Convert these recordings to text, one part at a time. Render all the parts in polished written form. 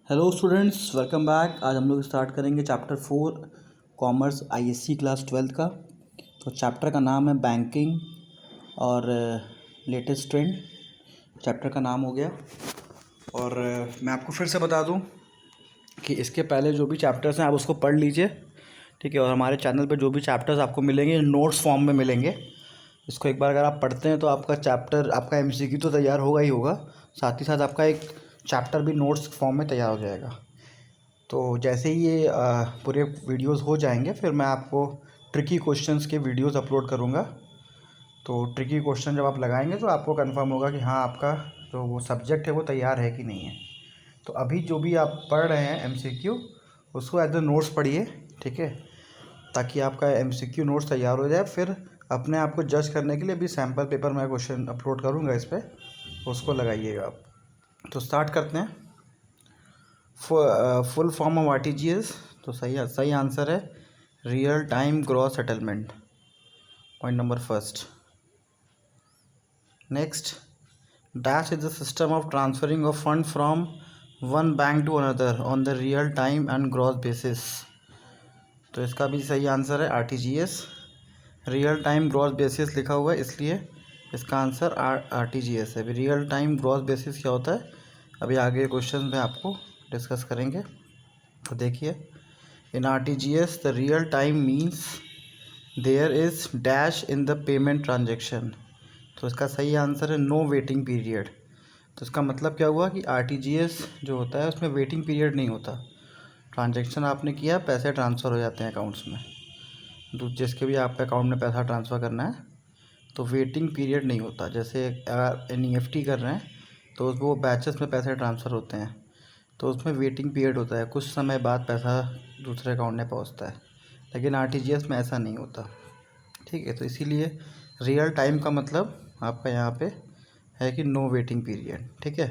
Hello students, welcome back. आज हम लोग स्टार्ट करेंगे चैप्टर 4 कॉमर्स आईएससी क्लास 12 का। तो चैप्टर का नाम है बैंकिंग और लेटेस्ट ट्रेंड। चैप्टर का नाम हो गया। और मैं आपको फिर से बता दूं कि इसके पहले जो भी चैप्टर्स हैं आप उसको पढ़ लीजिए, ठीक है। और हमारे चैनल पे जो भी चैप्टर्स आपको मिलेंगे नोट्स फॉर्म में मिलेंगे। इसको एक बार अगर आप पढ़ते हैं तो आपका चैप्टर, आपका एमसीक्यू तो तैयार होगा ही होगा, साथ ही साथ आपका एक चैप्टर भी नोट्स फॉर्म में तैयार हो जाएगा। तो जैसे ही ये पूरे वीडियोस हो जाएंगे फिर मैं आपको ट्रिकी क्वेश्चंस के वीडियोस अपलोड करूँगा। तो ट्रिकी क्वेश्चन जब आप लगाएंगे तो आपको कंफर्म होगा कि हाँ, आपका जो वो सब्जेक्ट है वो तैयार है कि नहीं है। तो अभी जो भी आप पढ़ रहे हैं एमसीक्यू, उसको एज ए नोट्स पढ़िए, ठीक है, ताकि आपका एमसीक्यू नोट्स तैयार हो जाए। फिर अपने आप को जज करने के लिए भी सैम्पल पेपर मैं क्वेश्चन अपलोड करूँगा इस पर, उसको लगाइएगा आप। तो स्टार्ट करते हैं। फुल फॉर्म ऑफ आरटीजीएस, तो सही आंसर है real time gross settlement, point number first. Next, dash is the system of transferring of fund from one bank to another on the real time and gross basis. तो इसका भी सही answer है RTGS. Real time gross basis लिखा हुआ है इसलिए इसका आंसर आरटीजीएस है। रियल टाइम ग्रॉस बेसिस क्या होता है अभी आगे क्वेश्चन में आपको डिस्कस करेंगे। तो देखिए, in RTGS the real time means there is dash in the payment transaction. तो इसका सही आंसर है नो वेटिंग पीरियड। तो इसका मतलब क्या हुआ कि आरटीजीएस जो होता है उसमें वेटिंग पीरियड नहीं होता। ट्रांजेक्शन आपने किया, पैसे ट्रांसफ़र हो जाते हैं अकाउंट्स में। जिसके भी आपके अकाउंट में पैसा ट्रांसफ़र करना है तो वेटिंग पीरियड नहीं होता। जैसे अगर एनईएफटी कर रहे हैं तो वो बैचेस में पैसे ट्रांसफ़र होते हैं, तो उसमें वेटिंग पीरियड होता है, कुछ समय बाद पैसा दूसरे अकाउंट में पहुंचता है। लेकिन आरटीजीएस में ऐसा नहीं होता, ठीक है। तो इसीलिए रियल टाइम का मतलब आपका यहाँ पे है कि नो वेटिंग पीरियड, ठीक है।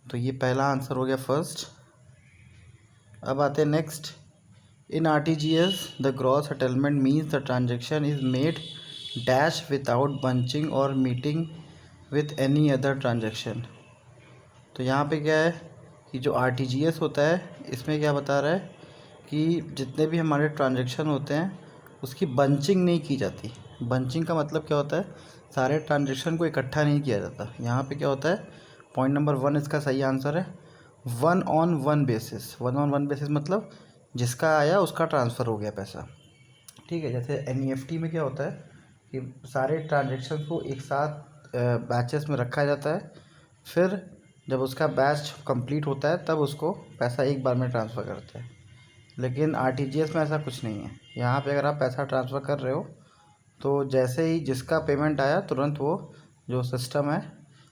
तो ये पहला आंसर हो गया फर्स्ट। अब आते हैं next. In RTGS the gross settlement means the transaction is made dash without bunching और meeting with any other transaction. तो यहाँ पे क्या है कि जो आरटीजीएस होता है इसमें क्या बता रहा है कि जितने भी हमारे ट्रांजैक्शन होते हैं उसकी बंचिंग नहीं की जाती। बंचिंग का मतलब क्या होता है, सारे ट्रांजैक्शन को इकट्ठा नहीं किया जाता। यहाँ पे क्या होता है, पॉइंट नंबर 1 इसका सही आंसर है one on one basis. One on one basis मतलब जिसका आया उसका ट्रांसफ़र हो गया पैसा, ठीक है। जैसे एनईएफटी में क्या होता है कि सारे ट्रांजैक्शन को एक साथ बैचेस में रखा जाता है, फिर जब उसका बैच कंप्लीट होता है तब उसको पैसा एक बार में ट्रांसफ़र करते हैं। लेकिन आरटीजीएस में ऐसा कुछ नहीं है। यहाँ पे अगर आप पैसा ट्रांसफ़र कर रहे हो तो जैसे ही जिसका पेमेंट आया तुरंत वो जो सिस्टम है,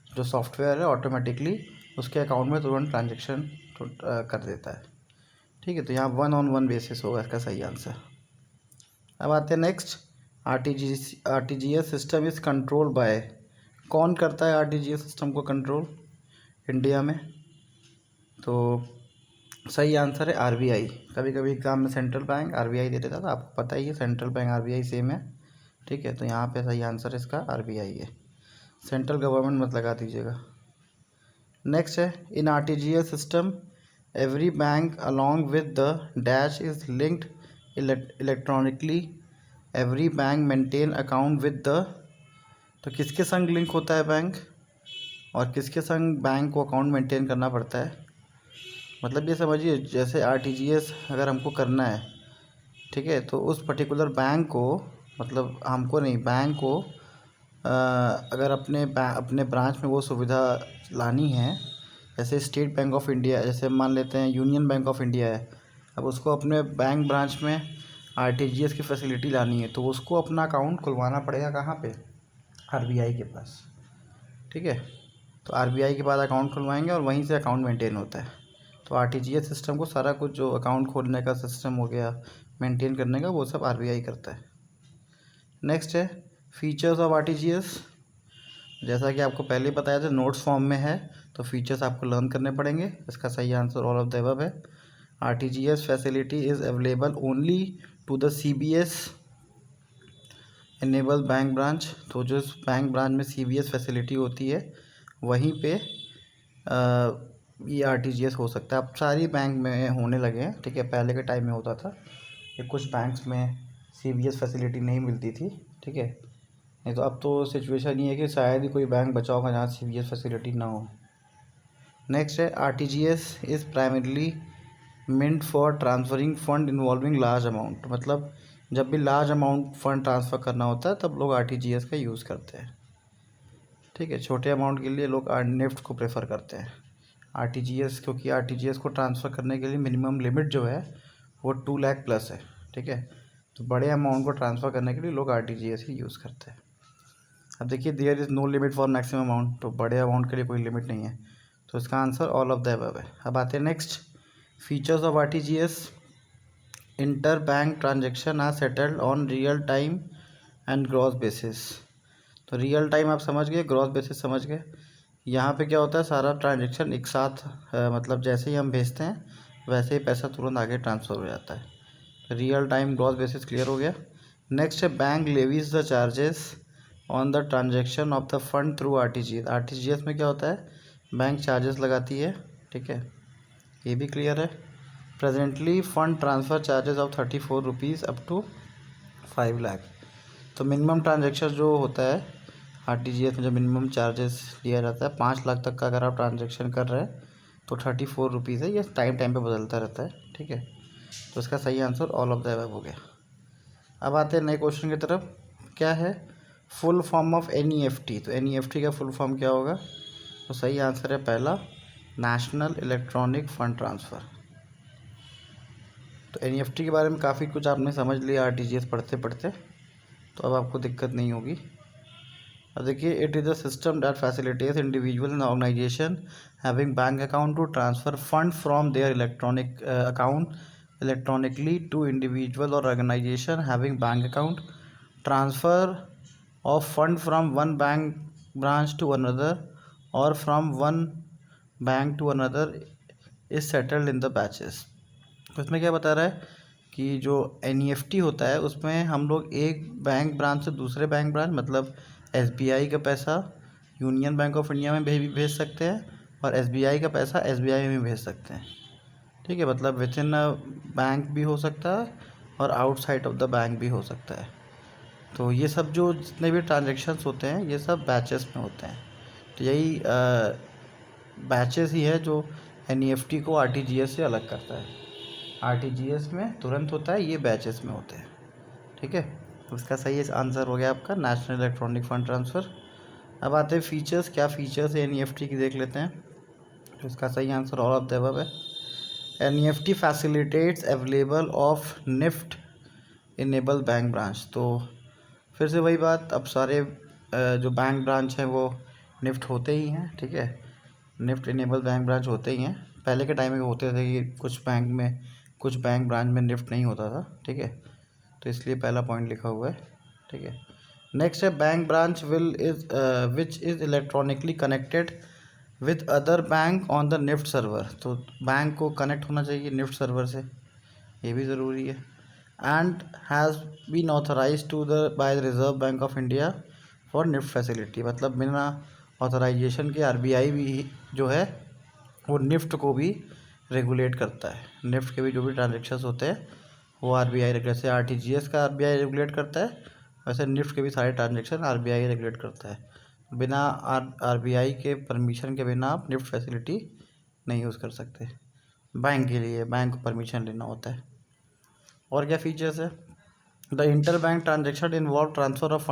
जो सॉफ्टवेयर है, ऑटोमेटिकली उसके अकाउंट में तुरंत ट्रांजेक्शन कर देता है, ठीक है। तो यहाँ वन ऑन वन बेसिस होगा इसका सही आंसर। अब आते हैं next. RTGS system is control by, कौन करता है आरटीजीएस सिस्टम को कंट्रोल इंडिया में? तो सही आंसर है आरबीआई। कभी कभी एग्जाम में सेंट्रल बैंक आरबीआई दे देता था, आपको पता ही है सेंट्रल बैंक आरबीआई सेम है, ठीक है। तो यहाँ पे सही आंसर इसका आरबीआई है, सेंट्रल गवर्नमेंट मत लगा दीजिएगा। नेक्स्ट है, in RTGS system every bank along with the dash is linked electronically, every bank maintain account with the. तो किसके संग लिंक होता है बैंक और किसके संग बैंक को अकाउंट मेंटेन करना पड़ता है? मतलब ये समझिए, जैसे आरटीजीएस अगर हमको करना है, ठीक है, तो उस पर्टिकुलर बैंक को, मतलब हमको नहीं, बैंक को अगर अपने ब्रांच में वो सुविधा लानी है, जैसे स्टेट बैंक ऑफ इंडिया, जैसे मान लेते हैं यूनियन बैंक ऑफ इंडिया है, अब उसको अपने बैंक ब्रांच में आरटीजीएस की फैसिलिटी लानी है तो उसको अपना अकाउंट खुलवाना पड़ेगा कहाँ पे? आरबीआई के पास, ठीक है। तो आरबीआई के पास अकाउंट खुलवाएंगे और वहीं से अकाउंट मेंटेन होता है। तो आरटीजीएस सिस्टम को सारा कुछ जो अकाउंट खोलने का सिस्टम हो गया, मेंटेन करने का, वो सब आरबीआई करता है। नेक्स्ट है फीचर्स ऑफ आरटीजीएस। जैसा कि आपको पहले बताया था नोट्स फॉर्म में है, तो फीचर्स आपको लर्न करने पड़ेंगे। इसका सही answer all of the above है। RTGS facility is available only to the CBS enable bank branch. तो जो बैंक ब्रांच में सीबीएस फैसिलिटी होती है वहीं पे ये आरटीजीएस हो सकता है। अब सारी बैंक में होने लगे हैं, ठीक है। पहले के टाइम में होता था कि कुछ बैंक्स में सीबीएस फैसिलिटी नहीं मिलती थी, ठीक है। नहीं तो अब तो सिचुएशन ये है कि शायद ही कोई बैंक बचा होगा जहाँ सीबीएस फैसिलिटी ना हो। नेक्स्ट है RTGS is primarily mint for transferring fund involving large amount. मतलब जब भी लार्ज अमाउंट फ़ंड ट्रांसफ़र करना होता है तब लोग आरटीजीएस का यूज़ करते हैं, ठीक है। छोटे अमाउंट के लिए लोग निफ्ट को प्रेफर करते हैं आरटीजीएस, क्योंकि आरटीजीएस को ट्रांसफ़र करने के लिए मिनिमम लिमिट जो है वो 2 लाख प्लस है, ठीक है। तो बड़े अमाउंट को ट्रांसफ़र करने के लिए लोग आरटीजीएस ही यूज़ करते हैं। अब देखिए there is no limit for maximum amount, तो बड़े अमाउंट के लिए कोई लिमिट नहीं है, तो इसका answer all of the above है। अब आते हैं next, features of RTGS. Inter bank transaction are settled on real time and gross basis. तो रियल टाइम आप समझ गए, ग्रॉस बेसिस समझ गए। यहाँ पे क्या होता है, सारा ट्रांजेक्शन एक साथ मतलब जैसे ही हम भेजते हैं वैसे ही पैसा तुरंत आगे ट्रांसफ़र हो जाता है। Real time gross basis clear हो गया। नेक्स्ट है bank levies the charges on the transaction of the fund through RTGS. RTGS में क्या होता है, बैंक चार्जेस लगाती है, ठीक है, ये भी क्लियर है। Presently fund transfer charges of 34 rupees up to 5 lakh. तो मिनिमम ट्रांजेक्शन जो होता है आरटीजीएस में, जो मिनिमम चार्जेस लिया जाता है 5 लाख तक का अगर आप ट्रांजेक्शन कर रहे हैं तो 34 रुपीज़ है। ये टाइम टाइम पे बदलता रहता है, ठीक है। तो इसका सही answer all of the above हो गया। अब आते हैं नए क्वेश्चन की तरफ। क्या है फुल फॉर्म ऑफ एनईएफटी? तो एनईएफटी का फुल फॉर्म क्या होगा? तो सही आंसर है पहला, नेशनल इलेक्ट्रॉनिक फंड ट्रांसफ़र। तो एनईएफटी के बारे में काफ़ी कुछ आपने समझ लिया आरटीजीएस पढ़ते पढ़ते, तो अब आपको दिक्कत नहीं होगी। अब देखिए, it is a system that facilitates individual and organization having bank account to transfer fund from their electronic account electronically to individual और organization having bank account. Transfer of fund from one bank branch to another और from one bank to another is settled in the batches. तो इसमें क्या बता रहा है कि जो एनईएफटी होता है उसमें हम लोग एक बैंक ब्रांच से दूसरे बैंक ब्रांच, मतलब एसबीआई का पैसा यूनियन बैंक ऑफ इंडिया में भेज सकते हैं और एसबीआई का पैसा एसबीआई में भेज सकते हैं, ठीक है। मतलब विद इन अ बैंक भी हो सकता है और आउटसाइड ऑफ द बैंक भी हो सकता है। तो ये सब जो जितने भी ट्रांजेक्शन्स होते हैं ये सब बैचेस में होते हैं। तो यही बैचेस ही है जो एनईएफटी को आरटीजीएस से अलग करता है। आरटीजीएस में तुरंत होता है, ये बैचेस में होते हैं, ठीक है। तो इसका सही आंसर हो गया आपका नेशनल इलेक्ट्रॉनिक फंड ट्रांसफ़र। अब आते हैं फीचर्स। क्या फीचर्स है एनईएफटी की देख लेते हैं। तो इसका सही answer all of the above है। NEFT facilitates available of NEFT enable bank branch. तो फिर से वही बात, अब सारे जो बैंक ब्रांच हैं वो निफ्ट होते ही हैं, ठीक है। निफ्ट इनेबल बैंक ब्रांच होते ही हैं। पहले के टाइम में होते थे कि कुछ बैंक ब्रांच में निफ्ट नहीं होता था, ठीक है। तो इसलिए पहला पॉइंट लिखा हुआ है, ठीक है। नेक्स्ट है bank branch which is electronically connected with other bank on the NEFT server. तो बैंक को कनेक्ट होना चाहिए निफ्ट सर्वर से, ये भी ज़रूरी है। And has been authorise to the by the Reserve Bank of India for NEFT facility. मतलब बिना ऑथराइजेशन के आरबीआई भी जो है वो निफ्ट को भी रेगुलेट करता है। निफ्ट के भी जो भी ट्रांजेक्शन्स होते हैं वो आरबीआई, जैसे आरटीजीएस का आरबीआई रेगुलेट करता है वैसे निफ्ट के भी सारे ट्रांजेक्शन आरबीआई रेगुलेट करता है। बिना आरबीआई के परमिशन के बिना आप निफ्ट फैसिलिटी नहीं यूज़ कर सकते। बैंक के लिए बैंक को परमिशन लेना होता है। और क्या फीचर्स है? The inter bank transaction involve transfer of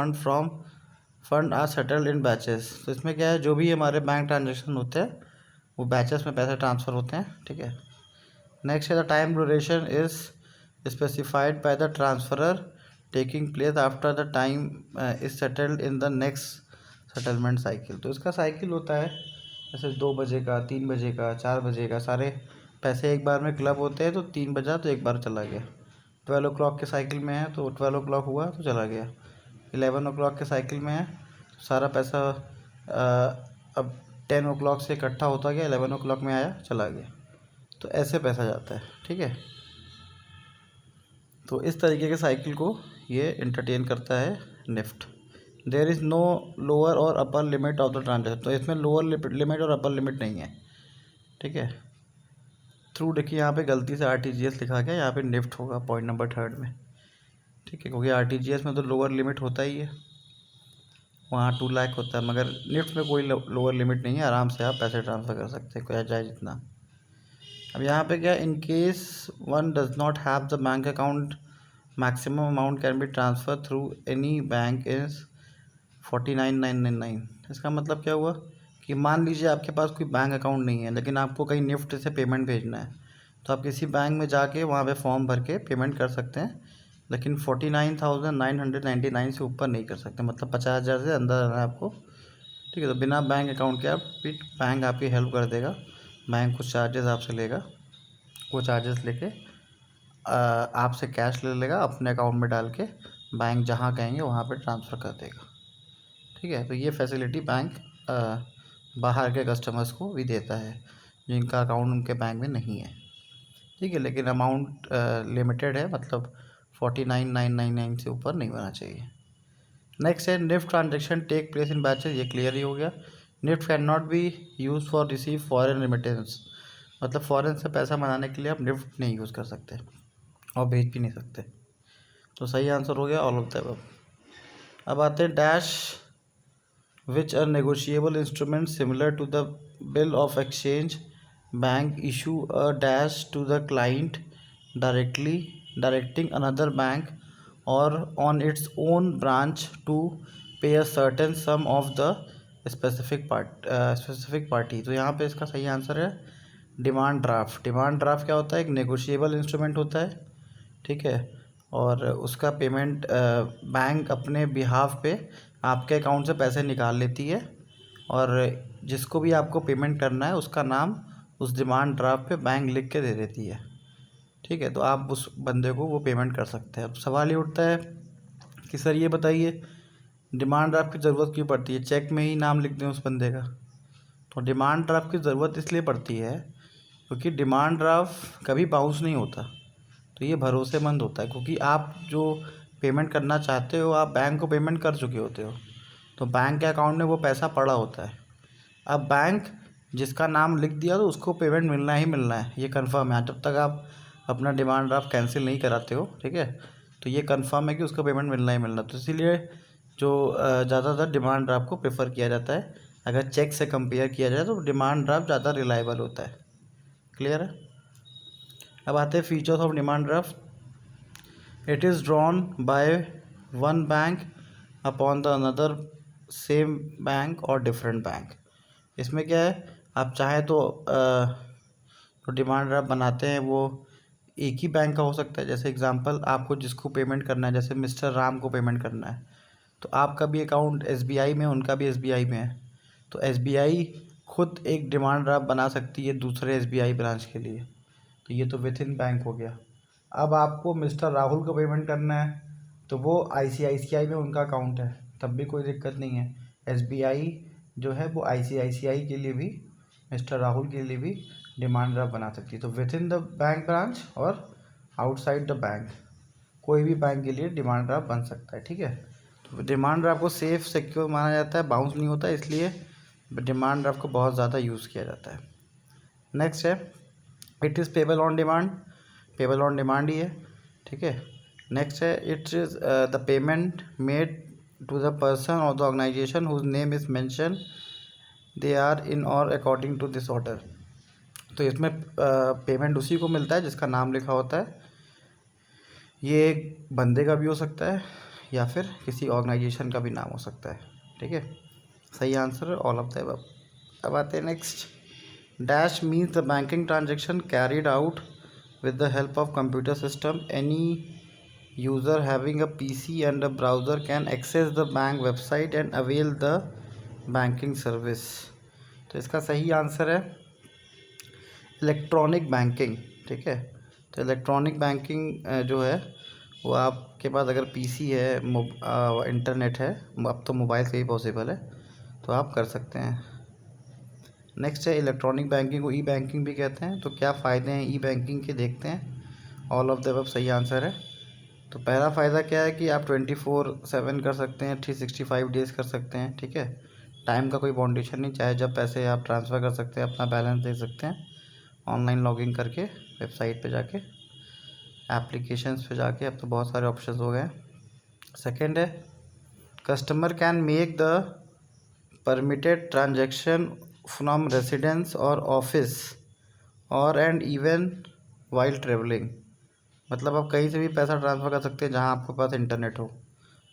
fund are settled in batches. तो इसमें क्या है, जो भी हमारे बैंक ट्रांजेक्शन होते हैं वो बैचेस में पैसे ट्रांसफ़र होते हैं, ठीक है। नेक्स्ट है the time duration is specified by the transferor taking place after the time is settled in the next settlement cycle. तो इसका साइकिल होता है जैसे 2 बजे का, 3 बजे का, 4 बजे का, सारे पैसे एक बार में क्लब होते हैं। तो 3 बजा तो एक बार चला गया, 12 o'clock के साइकिल में है तो 12 o'clock हुआ तो चला गया, 11 o'clock के साइकिल में है तो सारा पैसा अब 10 o'clock से इकट्ठा होता गया, 11 o'clock में आया चला गया। तो ऐसे पैसा जाता है, ठीक है। तो इस तरीके के साइकिल को ये एंटरटेन करता है NEFT. There is no lower और upper limit of the transaction. तो इसमें लोअर लिमिट और अपर लिमिट नहीं है, ठीक है। थ्रू देखिए यहाँ पे गलती से RTGS लिखा गया, यहाँ पे निफ्ट होगा पॉइंट नंबर 3 में, ठीक है, क्योंकि RTGS में तो लोअर लिमिट होता ही है, वहाँ 2 लाख होता है, मगर निफ्ट में कोई लोअर लिमिट नहीं है, आराम से आप पैसे ट्रांसफ़र कर सकते हैं, कोई चाहे जितना। अब यहाँ पे क्या, in case one does not have the bank account maximum amount can be transfer through any bank is 49,999। इसका मतलब क्या हुआ कि मान लीजिए आपके पास कोई बैंक अकाउंट नहीं है, लेकिन आपको कहीं निफ्ट से पेमेंट भेजना है, तो आप किसी बैंक में जाके वहाँ पे फॉर्म भर के पेमेंट कर सकते हैं, लेकिन 49,999 से ऊपर नहीं कर सकते, मतलब 50,000 से अंदर रहना है आपको, ठीक है। तो बिना बैंक अकाउंट के आप बैंक आपकी हेल्प कर देगा, बैंक कुछ चार्जेस आपसे लेगा, वो चार्जेस लेके आपसे कैश ले लेगा, अपने अकाउंट में डाल के बैंक जहाँ कहेंगे वहाँ पे ट्रांसफ़र कर देगा, ठीक है। तो ये फैसिलिटी बैंक बाहर के कस्टमर्स को भी देता है जिनका अकाउंट उनके बैंक में नहीं है, ठीक है, लेकिन अमाउंट लिमिटेड है, मतलब 49,999 से ऊपर नहीं होना चाहिए। नेक्स्ट है NEFT transaction take place in batches, ये क्लियर ही हो गया। NEFT can not be use for receive foreign remittance, मतलब फ़ॉरेन से पैसा मंगाने के लिए आप निफ्ट नहीं यूज़ कर सकते और भेज भी नहीं सकते। तो सही आंसर हो गया ऑल ऑफ द अबव। अब आते हैं dash which are negotiable instruments similar to the bill of exchange. Bank issue a dash to the client directly, directing another bank or on its own branch to pay a certain sum of the specific party. तो यहाँ पे इसका सही answer है demand draft. Demand draft क्या होता है, एक नेगोशिएबल इंस्ट्रूमेंट होता है, ठीक है, और उसका पेमेंट बैंक अपने बिहाफ पे आपके अकाउंट से पैसे निकाल लेती है, और जिसको भी आपको पेमेंट करना है उसका नाम उस डिमांड ड्राफ्ट पे बैंक लिख के दे देती है, ठीक है। तो आप उस बंदे को वो पेमेंट कर सकते हैं। अब सवाल ये उठता है कि सर ये बताइए डिमांड ड्राफ्ट की ज़रूरत क्यों पड़ती है, चेक में ही नाम लिख दें उस बंदे का। तो डिमांड ड्राफ्ट की ज़रूरत इसलिए पड़ती है क्योंकि डिमांड ड्राफ्ट कभी बाउंस नहीं होता, तो ये भरोसेमंद होता है, क्योंकि आप जो पेमेंट करना चाहते हो आप बैंक को पेमेंट कर चुके होते हो, तो बैंक के अकाउंट में वो पैसा पड़ा होता है। अब बैंक जिसका नाम लिख दिया तो उसको पेमेंट मिलना ही मिलना है, ये कंफर्म है, जब तक आप अपना डिमांड ड्राफ्ट कैंसिल नहीं कराते हो, ठीक है, तो ये कंफर्म है कि उसको पेमेंट मिलना ही मिलना। तो इसीलिए जो ज़्यादातर डिमांड ड्राफ्ट को प्रेफर किया जाता है, अगर चेक से कंपेयर किया जाए तो डिमांड ड्राफ्ट ज़्यादा रिलायबल होता है। क्लियर है। अब आते हैं features of demand draft. It is drawn by one bank upon the another same bank और डिफरेंट बैंक। इसमें क्या है, आप चाहें तो जो डिमांड ड्राफ्ट बनाते हैं वो एक ही बैंक का हो सकता है। जैसे एग्जांपल, आपको जिसको पेमेंट करना है, जैसे मिस्टर राम को पेमेंट करना है, तो आपका भी अकाउंट SBI में, उनका भी SBI में है, तो SBI खुद एक डिमांड ड्राफ्ट बना सकती है दूसरे SBI ब्रांच के लिए, तो ये तो विद इन बैंक हो गया। अब आपको मिस्टर राहुल को पेमेंट करना है, तो वो ICICI में उनका अकाउंट है, तब भी कोई दिक्कत नहीं है। SBI जो है वो ICICI के लिए भी, मिस्टर राहुल के लिए भी डिमांड ड्राफ्ट बना सकती है। तो with in the bank branch और आउटसाइड द बैंक, कोई भी बैंक के लिए डिमांड ड्राफ्ट बन सकता है, ठीक है। तो डिमांड ड्राफ्ट को सेफ सिक्योर माना जाता है, बाउंस नहीं होता, इसलिए डिमांड ड्राफ्ट को बहुत ज़्यादा यूज़ किया जाता है। नेक्स्ट है it is payable on demand, payable on demand ही है, ठीक है। नेक्स्ट है it is the payment made to the person और the organization whose name is mention they are in और अकॉर्डिंग टू दिस ऑर्डर। तो इसमें पेमेंट उसी को मिलता है जिसका नाम लिखा होता है। ये एक बंदे का भी हो सकता है या फिर किसी ऑर्गेनाइजेशन का भी नाम हो सकता है, ठीक है। सही आंसर है ऑल ऑफ द अबव। अब आते हैं next. Dash means the banking transaction carried out with the help of computer system. Any user having a PC and a browser can access the bank website and avail the banking service. तो इसका सही answer है electronic banking, ठीक है। तो electronic banking जो है वो आपके पास अगर PC है, इंटरनेट है, अब तो मोबाइल से ही पॉसिबल है, तो आप कर सकते हैं। नेक्स्ट है इलेक्ट्रॉनिक बैंकिंग को ई बैंकिंग भी कहते हैं। तो क्या फ़ायदे हैं ई बैंकिंग के, देखते हैं। ऑल ऑफ द अबव सही आंसर है। तो पहला फ़ायदा क्या है कि आप 24/7 कर सकते हैं, 365 डेज़ कर सकते हैं, ठीक है। टाइम का कोई बाउंडेशन नहीं, चाहे जब पैसे आप ट्रांसफ़र कर सकते हैं, अपना बैलेंस देख सकते हैं। ऑनलाइन लॉगिन करके वेबसाइट पे जाके, एप्लीकेशंस पे जाके, अब तो बहुत सारे ऑप्शंस हो गए। सेकंड है customer can make the permitted transaction from residence और ऑफिस और एंड इवन वाइल ट्रेवलिंग। मतलब आप कहीं से भी पैसा ट्रांसफ़र कर सकते हैं जहां आपके पास इंटरनेट हो।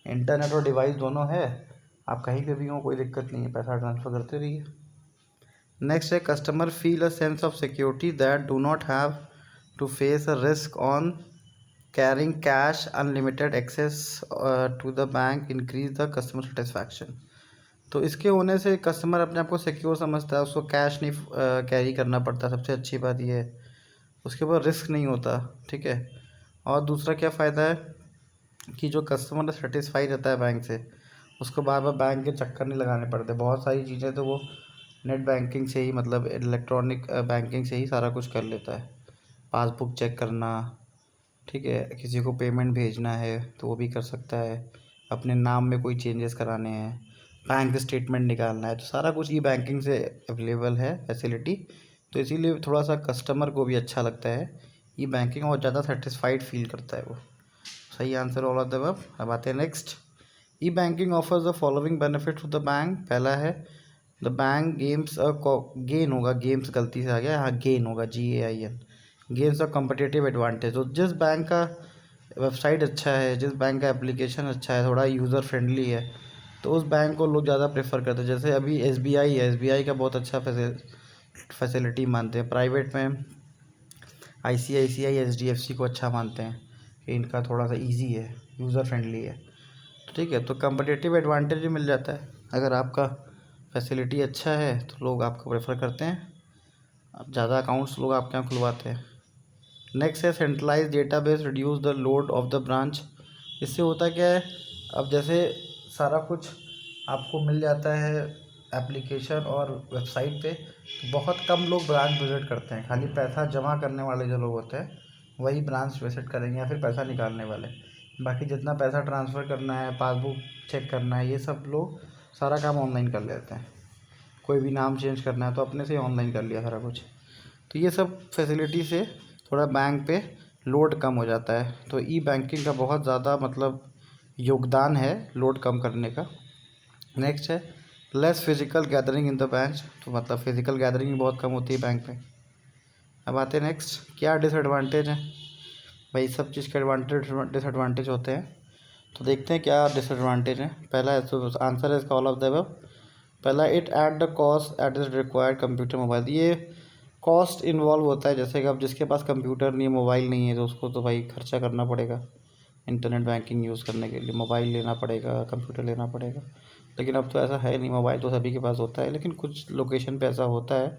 इंटरनेट और डिवाइस दोनों है, आप कहीं पे भी हो, कोई दिक्कत नहीं है, पैसा ट्रांसफ़र करते रहिए। नेक्स्ट है customer feel a sense of security that do not have to face a risk on carrying cash, unlimited access to the bank increase the customer satisfaction. तो इसके होने से कस्टमर अपने आप को सिक्योर समझता है, उसको कैश नहीं कैरी करना पड़ता, सबसे अच्छी बात ये है। उसके ऊपर रिस्क नहीं होता, ठीक है। और दूसरा क्या फ़ायदा है कि जो कस्टमर सेटिस्फाई रहता है बैंक से, उसको बार बार बैंक के चक्कर नहीं लगाने पड़ते। बहुत सारी चीज़ें तो वो नेट बैंकिंग से ही, मतलब इलेक्ट्रॉनिक बैंकिंग से ही सारा कुछ कर लेता है। पासबुक चेक करना, ठीक है, किसी को पेमेंट भेजना है तो वो भी कर सकता है, अपने नाम में कोई चेंजेस कराने हैं, बैंक स्टेटमेंट निकालना है, तो सारा कुछ ई बैंकिंग से अवेलेबल है फैसिलिटी। तो इसीलिए थोड़ा सा कस्टमर को भी अच्छा लगता है ई बैंकिंग, और ज़्यादा सेटिस्फाइड फील करता है वो। सही answer all of the above. अब आते हैं next. E banking offers the following benefit to the bank. पहला है द बैंक गेम्स गेन होगा, गेम्स गलती से आ गया, यहाँ गेन होगा, GAIN, gains a competitive advantage. तो जिस बैंक का वेबसाइट अच्छा है, जिस बैंक का एप्लीकेशन अच्छा है, थोड़ा यूज़र फ्रेंडली है, तो उस बैंक को लोग ज़्यादा प्रेफर करते हैं। जैसे अभी SBI है, SBI का बहुत अच्छा फैसिलिटी मानते हैं। प्राइवेट में ICICI, HDFC को अच्छा मानते हैं कि इनका थोड़ा सा इजी है, यूज़र फ्रेंडली है, ठीक है। तो कम्पिटिटिव एडवांटेज भी मिल जाता है। अगर आपका फैसिलिटी अच्छा है तो लोग आपको प्रेफर करते हैं, अब ज़्यादा अकाउंट्स लोग आपके यहाँ खुलवाते हैं। नेक्स्ट है centralise database reduce the load of the branch. इससे होता क्या है, अब जैसे सारा कुछ आपको मिल जाता है एप्लीकेशन और वेबसाइट पे, तो बहुत कम लोग ब्रांच विज़िट करते हैं। खाली पैसा जमा करने वाले जो लोग होते हैं वही ब्रांच विज़िट करेंगे, या फिर पैसा निकालने वाले। बाकी जितना पैसा ट्रांसफ़र करना है, पासबुक चेक करना है, ये सब लोग सारा काम ऑनलाइन कर लेते हैं। कोई भी नाम चेंज करना है तो अपने से ऑनलाइन कर लिया सारा कुछ। तो ये सब फैसिलिटी से थोड़ा बैंक पे लोड कम हो जाता है। तो ई बैंकिंग का बहुत ज़्यादा मतलब योगदान है लोड कम करने का। नेक्स्ट है less physical gathering in the bank. तो मतलब फिजिकल गैदरिंग भी बहुत कम होती है बैंक में। अब आते हैं नेक्स्ट, क्या डिसएडवांटेज है भाई, सब चीज़ के एडवांटेज डिसएडवांटेज होते हैं। तो देखते हैं क्या डिसएडवांटेज है। पहला है, तो आंसर है इसका ऑल ऑफ द अबव। पहला, it at the cost at is required computer mobile. ये कॉस्ट इन्वॉल्व होता है, जैसे कि अब जिसके पास कंप्यूटर नहीं है, मोबाइल नहीं है, तो उसको तो भाई खर्चा करना पड़ेगा इंटरनेट बैंकिंग यूज़ करने के लिए, मोबाइल लेना पड़ेगा, कंप्यूटर लेना पड़ेगा। लेकिन अब तो ऐसा है नहीं, मोबाइल तो सभी के पास होता है। लेकिन कुछ लोकेशन पे ऐसा होता है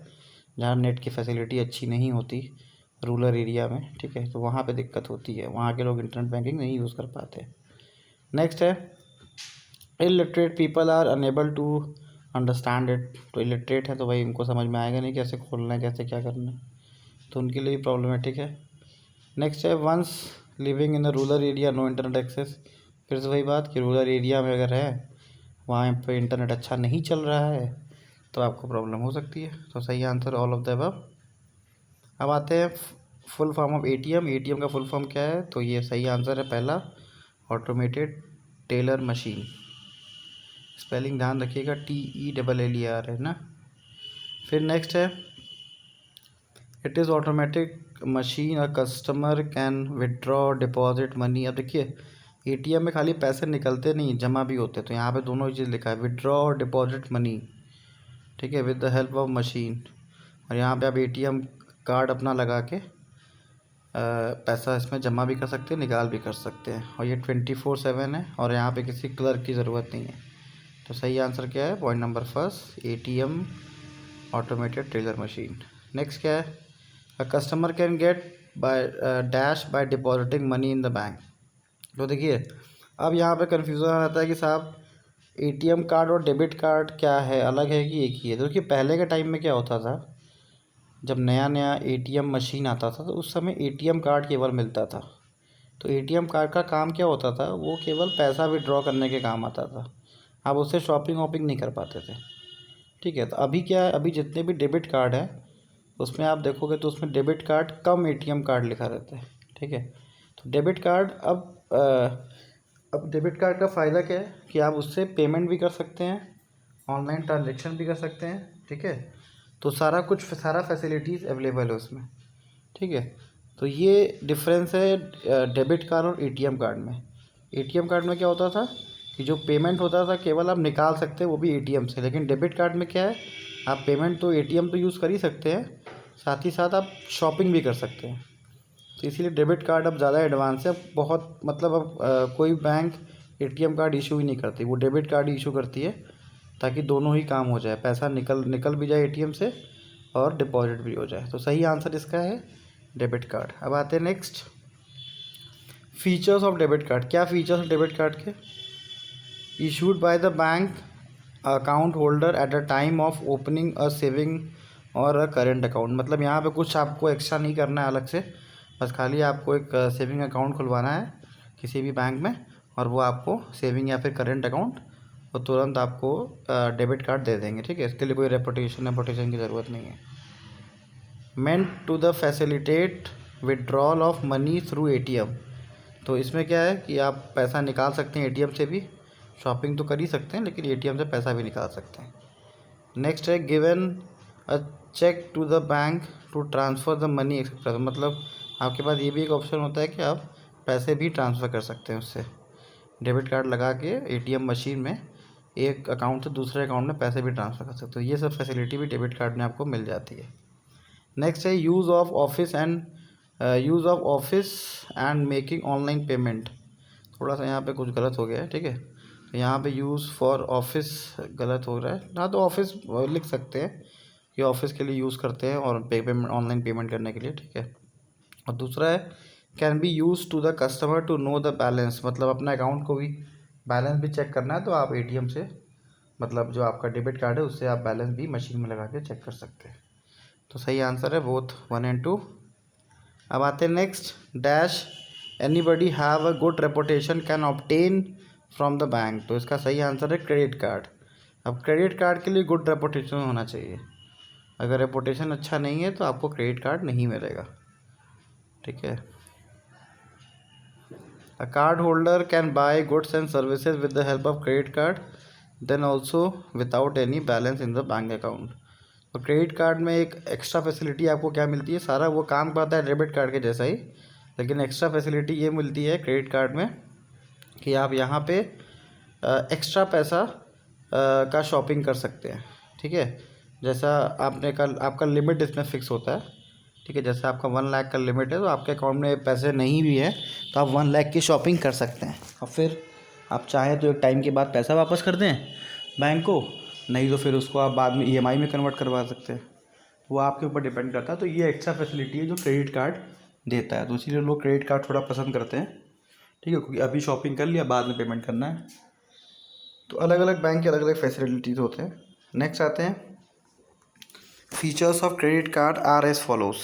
जहाँ नेट की फैसिलिटी अच्छी नहीं होती, रूरल एरिया में, ठीक है, तो वहाँ पे दिक्कत होती है, वहाँ के लोग इंटरनेट बैंकिंग नहीं यूज़ कर पाते। नेक्स्ट है illiterate people are unable to understand it. तो इलिटरेट है तो भाई उनको समझ में आएगा नहीं कैसे खोलना है, कैसे क्या करना है, तो उनके लिए भी प्रॉब्लमेटिक है। नेक्स्ट है ones living in the rural area no internet access. फिर से वही बात कि रूरल एरिया में अगर है, वहाँ पे इंटरनेट अच्छा नहीं चल रहा है, तो आपको प्रॉब्लम हो सकती है। तो सही answer all of the above. अब आते हैं full form of ATM। ATM का फुल फॉर्म क्या है, तो ये सही आंसर है पहला, ऑटोमेटेड टेलर मशीन। स्पेलिंग ध्यान रखिएगा, TELLER है ना। फिर नेक्स्ट है it is automatic machine a customer can withdraw deposit money. अब देखिए ATM में खाली पैसे निकलते नहीं, जमा भी होते, तो यहाँ पे दोनों ही चीज़ लिखा है, विड्रॉ और डिपॉजिट मनी, ठीक है, with the help of machine. और यहाँ पे आप ATM कार्ड अपना लगा के पैसा इसमें जमा भी कर सकते हैं, निकाल भी कर सकते हैं। और ये 24/7 है, और यहाँ पे किसी क्लर्क की ज़रूरत नहीं है। तो सही आंसर क्या है, point number first, ATM automated teller machine. Next क्या है, a customer can get by dash by depositing money in the bank. तो देखिए अब यहाँ पे कन्फ्यूज़न आता है कि साहब ATM कार्ड और डेबिट कार्ड क्या है, अलग है कि एक ही है। तो देखिए पहले के टाइम में क्या होता था, जब नया नया ATM मशीन आता था तो उस समय ATM कार्ड केवल मिलता था। तो ATM कार्ड का काम क्या होता था, वो केवल पैसा विड्रॉ करने के काम आता था, आप उससे शॉपिंग वॉपिंग नहीं कर पाते थे, ठीक है। तो अभी क्या है, अभी जितने भी डेबिट कार्ड है उसमें आप देखोगे तो उसमें डेबिट कार्ड कम एटीएम कार्ड लिखा रहता है, ठीक है। तो डेबिट कार्ड अब डेबिट कार्ड का फ़ायदा क्या है कि आप उससे पेमेंट भी कर सकते हैं, ऑनलाइन ट्रांजेक्शन भी कर सकते हैं, ठीक है। तो सारा फैसिलिटीज़ अवेलेबल है उसमें, ठीक है। तो ये डिफरेंस है डेबिट कार्ड और एटीएम कार्ड में। एटीएम कार्ड में क्या होता था कि जो पेमेंट होता था केवल आप निकाल सकते हैं, वो भी एटीएम से। लेकिन डेबिट कार्ड में क्या है, आप पेमेंट तो एटीएम तो यूज़ कर ही सकते हैं, साथ ही साथ आप शॉपिंग भी कर सकते हैं। तो इसीलिए डेबिट कार्ड अब ज़्यादा एडवांस है। बहुत मतलब अब कोई बैंक एटीएम कार्ड इशू ही नहीं करती, वो डेबिट कार्ड इशू करती है, ताकि दोनों ही काम हो जाए, पैसा निकल भी जाए एटीएम से और डिपॉजिट भी हो जाए। तो सही आंसर इसका है डेबिट कार्ड। अब आते हैं next, features of debit card. क्या फीचर्स डेबिट कार्ड के? Issued by the bank account holder at the time of opening a saving और अ करेंट अकाउंट। मतलब यहाँ पे कुछ आपको एक्स्ट्रा नहीं करना है अलग से, बस खाली आपको एक सेविंग अकाउंट खुलवाना है किसी भी बैंक में, और वो आपको सेविंग या फिर करेंट अकाउंट, वो तुरंत आपको डेबिट कार्ड दे देंगे, ठीक है। इसके लिए कोई रेपुटेशन की ज़रूरत नहीं है। Meant to the facilitate withdrawal of money through ATM. तो इसमें क्या है कि आप पैसा निकाल सकते हैं एटीएम से भी, शॉपिंग तो कर ही सकते हैं, लेकिन एटीएम से पैसा भी निकाल सकते हैं। नेक्स्ट है given a cheque to the bank to transfer the money etcetera. मतलब आपके पास ये भी एक ऑप्शन होता है कि आप पैसे भी ट्रांसफ़र कर सकते हैं उससे, डेबिट कार्ड लगा के एटीएम मशीन में एक अकाउंट से दूसरे अकाउंट में पैसे भी ट्रांसफ़र कर सकते हो। ये सब फैसिलिटी भी डेबिट कार्ड में आपको मिल जाती है। नेक्स्ट है use of office and making online payment. थोड़ा सा यहाँ पे कुछ गलत हो गया है, ठीक है। तो यहाँ पे यूज़ फॉर ऑफिस गलत हो रहा है ना, तो ऑफिस लिख सकते हैं कि ऑफिस के लिए यूज़ करते हैं और पेमेंट ऑनलाइन पेमेंट करने के लिए, ठीक है। और दूसरा है can be use to the customer to know the balance. मतलब अपना अकाउंट को भी बैलेंस भी चेक करना है, तो आप एटीएम से, मतलब जो आपका डेबिट कार्ड है उससे आप बैलेंस भी मशीन में लगा के चेक कर सकते हैं। तो सही आंसर है बोथ 1 और 2। अब आते हैं next, dash anybody have a good reputation can obtain from the bank. तो इसका सही आंसर है क्रेडिट कार्ड। अब क्रेडिट कार्ड के लिए गुड रेपुटेशन होना चाहिए, अगर रेपुटेशन अच्छा नहीं है तो आपको क्रेडिट कार्ड नहीं मिलेगा, ठीक है। A card holder can buy goods and services with the help of credit card then also without any balance in the bank account. तो क्रेडिट कार्ड में एक एक्स्ट्रा फैसिलिटी आपको क्या मिलती है, सारा वो काम करता है डेबिट कार्ड के जैसा ही, लेकिन एक्स्ट्रा फैसिलिटी ये मिलती है क्रेडिट कार्ड में कि आप यहाँ पे एक्स्ट्रा पैसा का शॉपिंग कर सकते हैं, ठीक है। जैसा आपका लिमिट इसमें फ़िक्स होता है, ठीक है। जैसे आपका 1 लाख का लिमिट है, तो आपके अकाउंट में पैसे नहीं भी है तो आप 1 लाख की शॉपिंग कर सकते हैं, और फिर आप चाहें तो एक टाइम के बाद पैसा वापस कर दें बैंक को, नहीं तो फिर उसको आप बाद में ईएमआई में कन्वर्ट करवा सकते हैं। वो आपके ऊपर डिपेंड करता है। तो ये एक्स्ट्रा फैसिलिटी है जो क्रेडिट कार्ड देता है, तो इसीलिए लोग क्रेडिट कार्ड थोड़ा पसंद करते हैं, ठीक है, क्योंकि अभी शॉपिंग कर लिया, बाद में पेमेंट करना है। तो अलग अलग बैंक के अलग अलग फैसिलिटीज़ होते हैं। नेक्स्ट आते हैं, features of credit card are as follows.